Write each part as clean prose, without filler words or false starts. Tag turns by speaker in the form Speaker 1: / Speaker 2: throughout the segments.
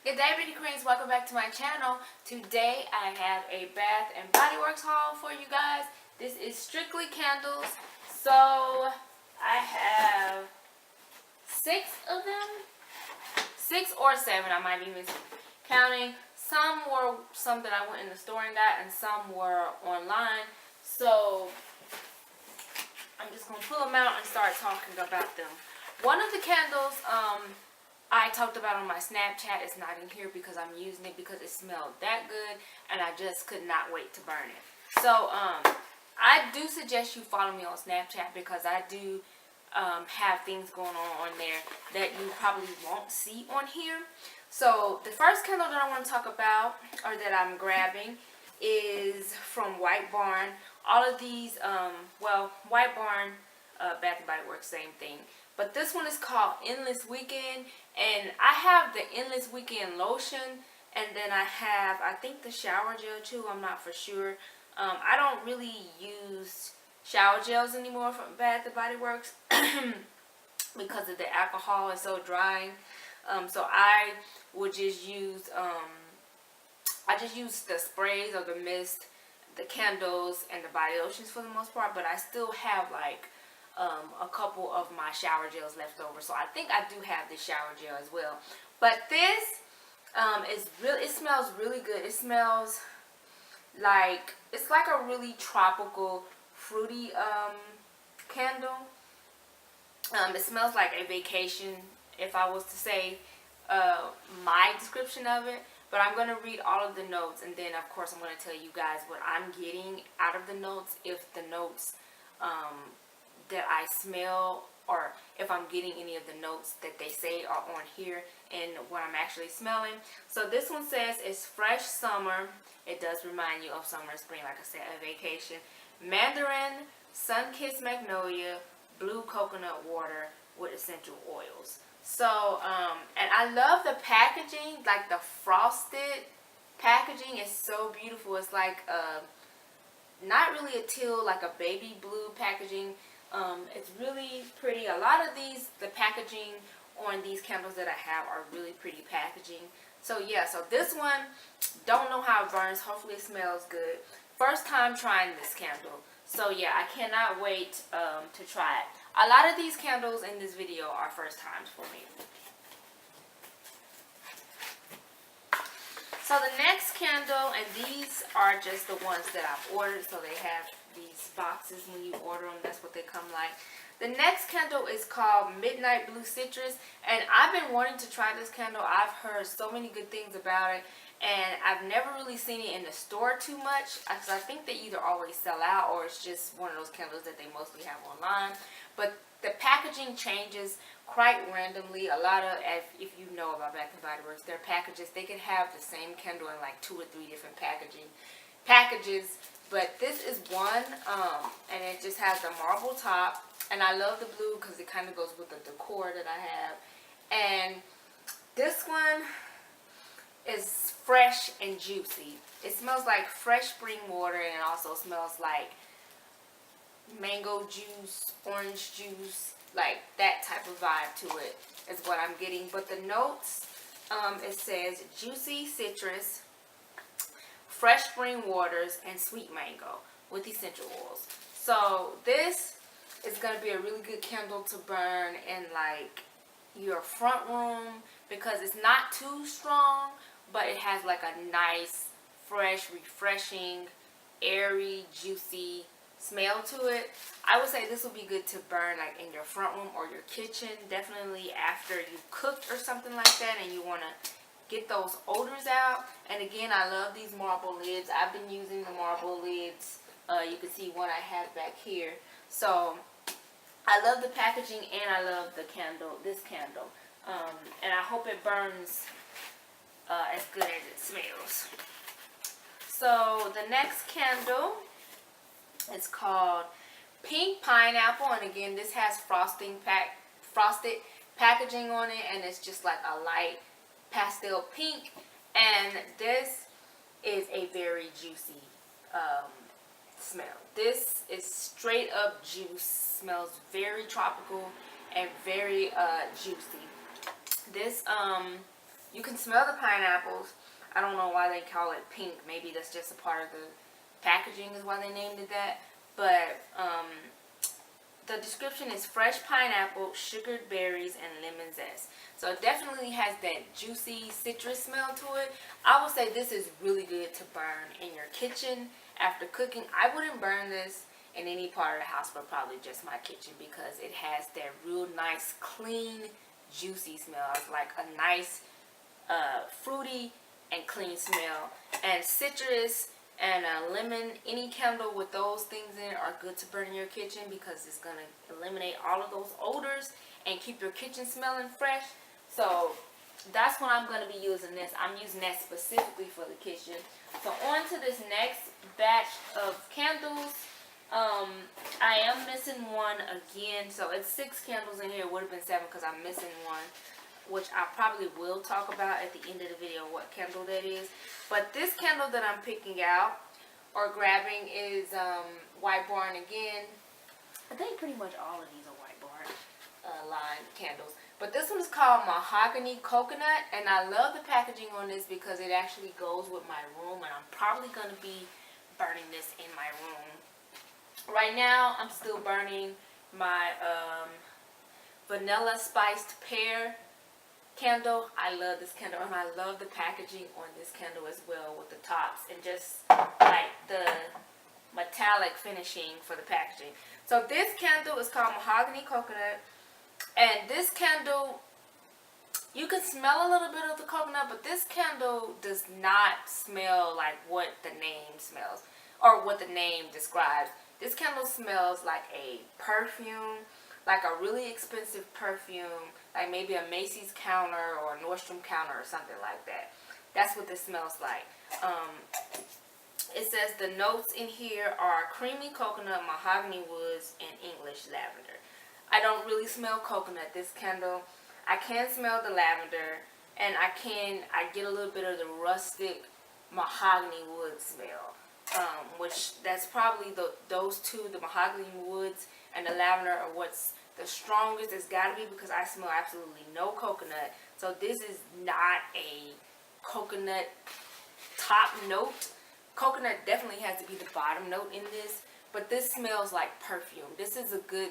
Speaker 1: Good day, beauty queens. Welcome back to my channel. Today I have a Bath and Body Works haul for you guys. This is strictly candles. So I have 6 of them. 6 or 7, I might be counting. Some were some that I went in the store and got, and some were online. So I'm just going to pull them out and start talking about them. One of the candles, I talked about on my Snapchat. It's not in here because I'm using it because it smelled that good and I just could not wait to burn it. So I do suggest you follow me on Snapchat because I do have things going on there that you probably won't see on here. So the first candle that I want to talk about, or that I'm grabbing, is from White Barn. All of these, well, White Barn, Bath and Body Works, same thing. But this one is called Endless Weekend, and I have the Endless Weekend lotion, and then I have, I think, the shower gel too. I'm not for sure. I don't really use shower gels anymore from Bath and Body Works because of the alcohol is so drying. So I would just use, I just use the sprays or the mist, the candles, and the body lotions for the most part. But I still have like a couple of my shower gels left over, so I think I do have this shower gel as well. But this is really, it smells really good. It smells like, it's like a really tropical, fruity candle. It smells like a vacation, if I was to say my description of it. But I'm going to read all of the notes, and then of course I'm going to tell you guys what I'm getting out of the notes, if the notes that I smell, or if I'm getting any of the notes that they say are on here and what I'm actually smelling. So this one says it's fresh summer. It does remind you of summer and spring, like I said, a vacation. Mandarin, sun-kissed magnolia, blue coconut water with essential oils. So, and I love the packaging, like the frosted packaging is so beautiful. It's like not really a teal, like a baby blue packaging. It's really pretty. A lot of these, the packaging on these candles that I have are really pretty packaging. So yeah, so this one, don't know how it burns. Hopefully it smells good. First time trying this candle. So yeah, I cannot wait to try it. A lot of these candles in this video are first times for me. So the next candle, and these are just the ones that I've ordered, so they have these boxes when you order them. That's what they come like. The next candle is called Midnight Blue Citrus, and I've been wanting to try this candle. I've heard so many good things about it, and I've never really seen it in the store too much, because I think they either always sell out or it's just one of those candles that they mostly have online. But the packaging changes quite randomly. A lot of, if you know about Bath and Body Works, their packages, they can have the same candle in like 2 or 3 different packages. But this is one, and it just has the marble top. And I love the blue because it kind of goes with the decor that I have. And this one is fresh and juicy. It smells like fresh spring water, and also smells like mango juice, orange juice, like that type of vibe to it is what I'm getting. But the notes, it says juicy citrus, fresh spring waters, and sweet mango with essential oils. So this is going to be a really good candle to burn in like your front room because it's not too strong, but it has like a nice, fresh, refreshing, airy, juicy smell to it. I would say this would be good to burn like in your front room or your kitchen, definitely after you cooked or something like that and you want to get those odors out. And again, I love these marble lids. I've been using the marble lids. You can see one I have back here. So I love the packaging and I love the candle, this candle. And I hope it burns as good as it smells. So the next candle is called Pink Pineapple, and again, this has frosted packaging on it, and it's just like a light pastel pink. And this is a very juicy smell. This is straight up juice. Smells very tropical and very juicy. This You can smell the pineapples. I don't know why they call it pink. Maybe that's just a part of the packaging is why they named it that. But the description is fresh pineapple, sugared berries, and lemon zest. So it definitely has that juicy citrus smell to it. I would say this is really good to burn in your kitchen after cooking. I wouldn't burn this in any part of the house, but probably just my kitchen, because it has that real nice, clean, juicy smell. It's like a nice, fruity and clean smell. And citrus and lemon, any candle with those things in it are good to burn in your kitchen, because it's going to eliminate all of those odors and keep your kitchen smelling fresh. So that's what I'm going to be using this. I'm using that specifically for the kitchen. So on to this next batch of candles. I am missing one again. So it's 6 candles in here. It would have been 7 because I'm missing one, which I probably will talk about at the end of the video what candle that is. But this candle that I'm picking out or grabbing is White Barn again. I think pretty much all of these are White Barn line candles. But this one is called Mahogany Coconut, and I love the packaging on this because it actually goes with my room, and I'm probably going to be burning this in my room. Right now, I'm still burning my Vanilla Spiced Pear candle. I love this candle, and I love the packaging on this candle as well, with the tops and just like the metallic finishing for the packaging. So this candle is called Mahogany Coconut, and this candle, you can smell a little bit of the coconut, but this candle does not smell like what the name smells or what the name describes. This candle smells like a perfume, like a really expensive perfume, like maybe a Macy's counter or a Nordstrom counter or something like that. That's what this smells like. It says the notes in here are creamy coconut, mahogany woods, and English lavender. I don't really smell coconut. This candle, I can smell the lavender, and I get a little bit of the rustic mahogany wood smell. Which that's probably those two, the mahogany woods and the lavender, are what's the strongest. It's got to be, because I smell absolutely no coconut. So this is not a coconut top note. Coconut definitely has to be the bottom note in this, but this smells like perfume. This is a good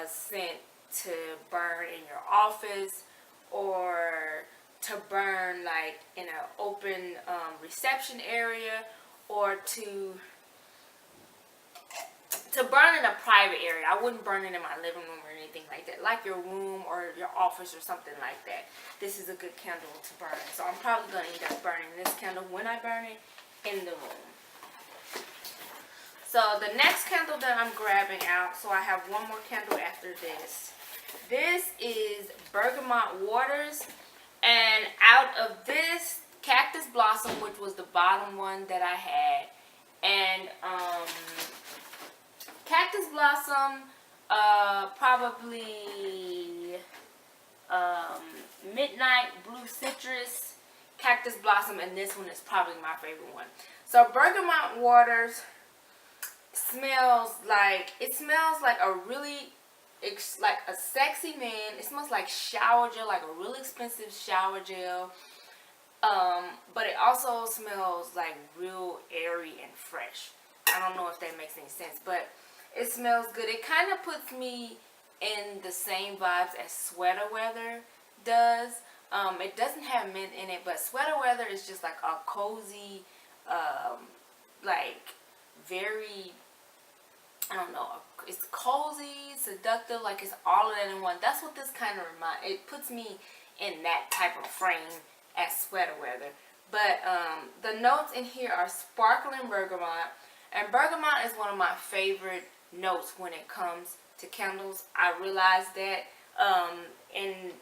Speaker 1: scent to burn in your office, or to burn like in an open reception area, or to burn in a private area. I wouldn't burn it in my living room or anything like that, like your room or your office or something like that. This is a good candle to burn. So I'm probably going to end up burning this candle when I burn it in the room. So the next candle that I'm grabbing out, so I have one more candle after this. This is Bergamot Waters, and out of this, Cactus Blossom, which was the bottom one that I had, and Cactus Blossom, probably Midnight Blue Citrus, Cactus Blossom, and this one is probably my favorite one. So Bergamot Waters smells like a really, like a sexy man. It smells like shower gel, like a really expensive shower gel. But it also smells like real airy and fresh. I don't know if that makes any sense, but it smells good. It kind of puts me in the same vibes as Sweater Weather does. It doesn't have mint in it, but Sweater Weather is just like a cozy, like very, I don't know, it's cozy, seductive, like it's all of that in one. That's what this kind of it puts me in that type of frame as Sweater Weather. But the notes in here are sparkling bergamot, and bergamot is one of my favorite notes when it comes to candles. I realized that in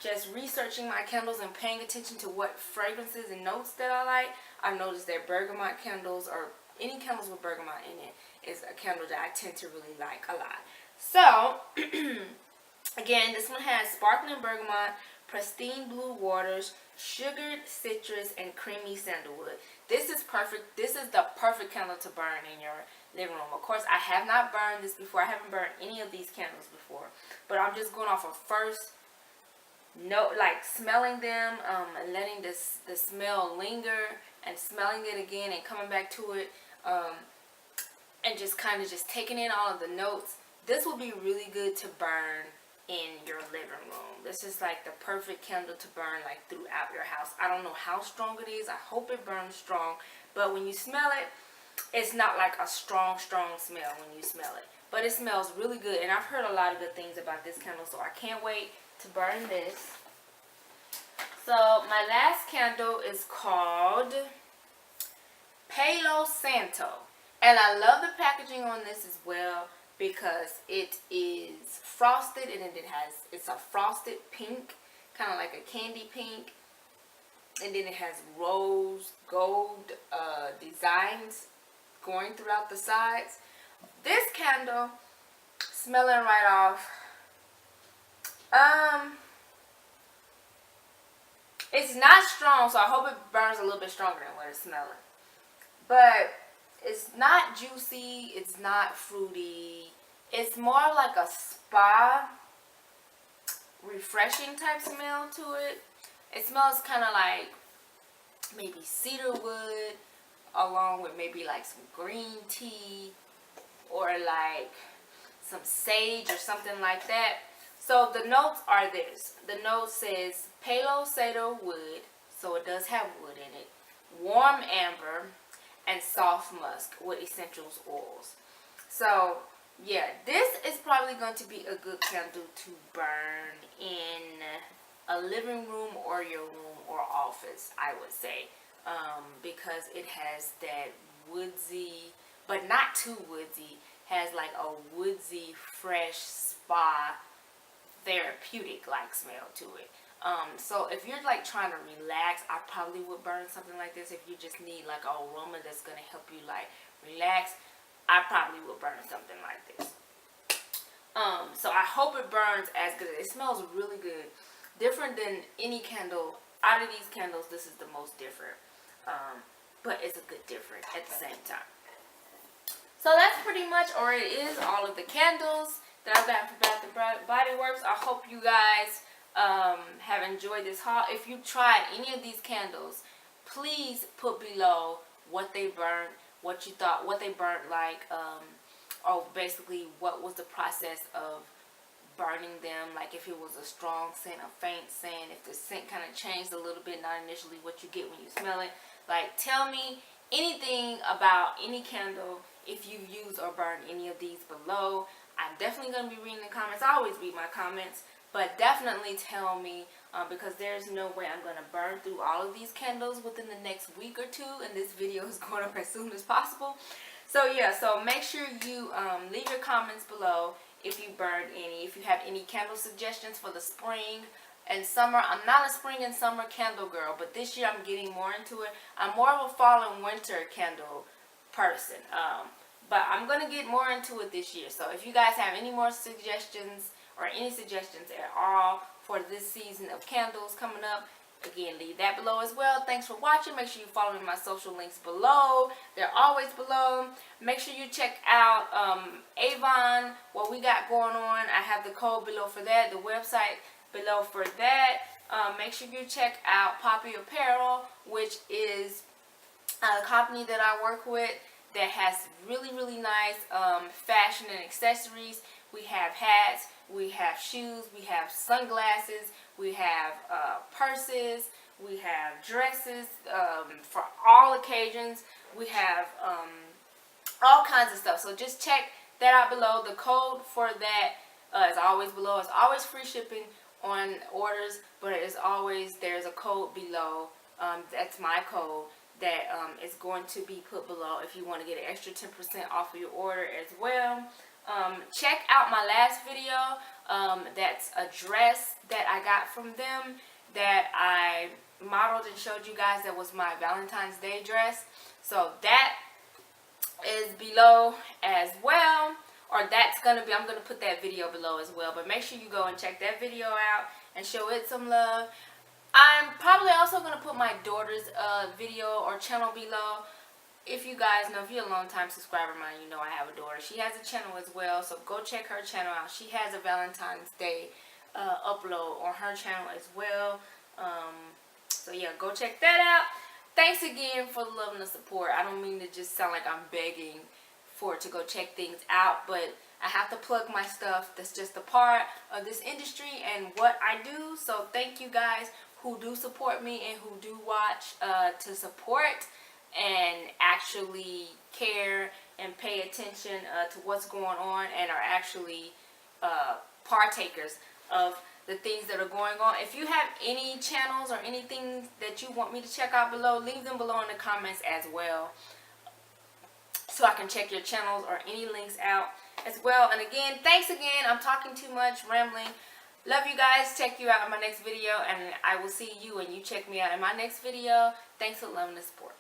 Speaker 1: just researching my candles and paying attention to what fragrances and notes that I like, I've noticed that bergamot candles, or any candles with bergamot in it, is a candle that I tend to really like a lot. So again, this one has sparkling bergamot, pristine blue waters, sugared citrus, and creamy sandalwood. This is perfect. This is the perfect candle to burn in your living room. Of course, I have not burned this before. I haven't burned any of these candles before, but I'm just going off of first like smelling them, and letting the smell linger, and smelling it again and coming back to it, and just kind of just taking in all of the notes. This will be really good to burn in your living room. This is like the perfect candle to burn like throughout your house. I don't know how strong it is. I hope it burns strong, but when you smell it, it's not like a strong smell when you smell it, but it smells really good. And I've heard a lot of good things about this candle, so I can't wait to burn this. So my last candle is called Pelo Santo, and I love the packaging on this as well, because it is frosted, and it's a frosted pink, kind of like a candy pink, and then it has rose gold designs going throughout the sides. This candle, smelling right off, it's not strong, so I hope it burns a little bit stronger than what it's smelling, but it's not juicy, it's not fruity. It's more like a spa, refreshing type smell to it. It smells kind of like maybe cedar wood, along with maybe like some green tea, or like some sage or something like that. So the notes are this. The note says Palo Santo wood, so it does have wood in it, warm amber, and soft musk with essentials oils. So yeah, this is probably going to be a good candle to burn in a living room or your room or office, I would say, because it has that woodsy, but not too woodsy, has like a woodsy, fresh spa, therapeutic like smell to it. So if you're like trying to relax, I probably would burn something like this. If you just need like an aroma that's going to help you like relax, I probably would burn something like this. So I hope it burns as good. It smells really good. Different than any candle. Out of these candles, this is the most different. But it's a good different at the same time. So that's pretty much, or it is, all of the candles that I've got for Bath and Body Works. I hope you guys have enjoyed this haul. If you tried any of these candles, please put below what they burned, what you thought, what they burnt like, or basically what was the process of burning them, like if it was a strong scent, a faint scent, if the scent kind of changed a little bit, not initially what you get when you smell it. Like, tell me anything about any candle if you use or burn any of these below. I'm definitely going to be reading the comments. I always read my comments, but definitely tell me, because there's no way I'm going to burn through all of these candles within the next week or two, and this video is going up as soon as possible. So yeah, so make sure you leave your comments below if you burned any, if you have any candle suggestions for the spring and summer. I'm not a spring and summer candle girl, but this year I'm getting more into it. I'm more of a fall and winter candle person, but I'm going to get more into it this year. So if you guys have any more suggestions or any suggestions at all for this season of candles coming up, again, leave that below as well. Thanks for watching. Make sure you follow me on my social links below. They're always below. Make sure you check out Avon, what we got going on. I have the code below for that, the website below for that. Make sure you check out APPAREL, which is a company that I work with that has really nice fashion and accessories. We have hats, we have shoes, we have sunglasses, we have purses, we have dresses for all occasions. We have all kinds of stuff. So just check that out below. The code for that is always below. It's always free shipping on orders, but it's always, there's a code below. That's my code that is going to be put below if you want to get an extra 10% off of your order as well. Check out my last video. That's a dress that I got from them that I modeled and showed you guys. That was my Valentine's Day dress. So that is below as well, or that's gonna be, I'm gonna put that video below as well. But make sure you go and check that video out and show it some love. I'm probably also gonna put my daughter's video or channel below. If you guys know, if you're a long time subscriber of mine, you know I have a daughter. She has a channel as well, so go check her channel out. She has a Valentine's Day upload on her channel as well. So yeah, go check that out. Thanks again for the love and the support. I don't mean to just sound like I'm begging for it to go check things out, but I have to plug my stuff. That's just a part of this industry and what I do. So thank you guys who do support me and who do watch to support and actually care and pay attention to what's going on and are actually partakers of the things that are going on. If you have any channels or anything that you want me to check out below, leave them below in the comments as well, so I can check your channels or any links out as well. And again, thanks again. I'm talking too much, rambling. Love you guys. Check you out in my next video, and I will see you and you check me out in my next video. Thanks for love and the support.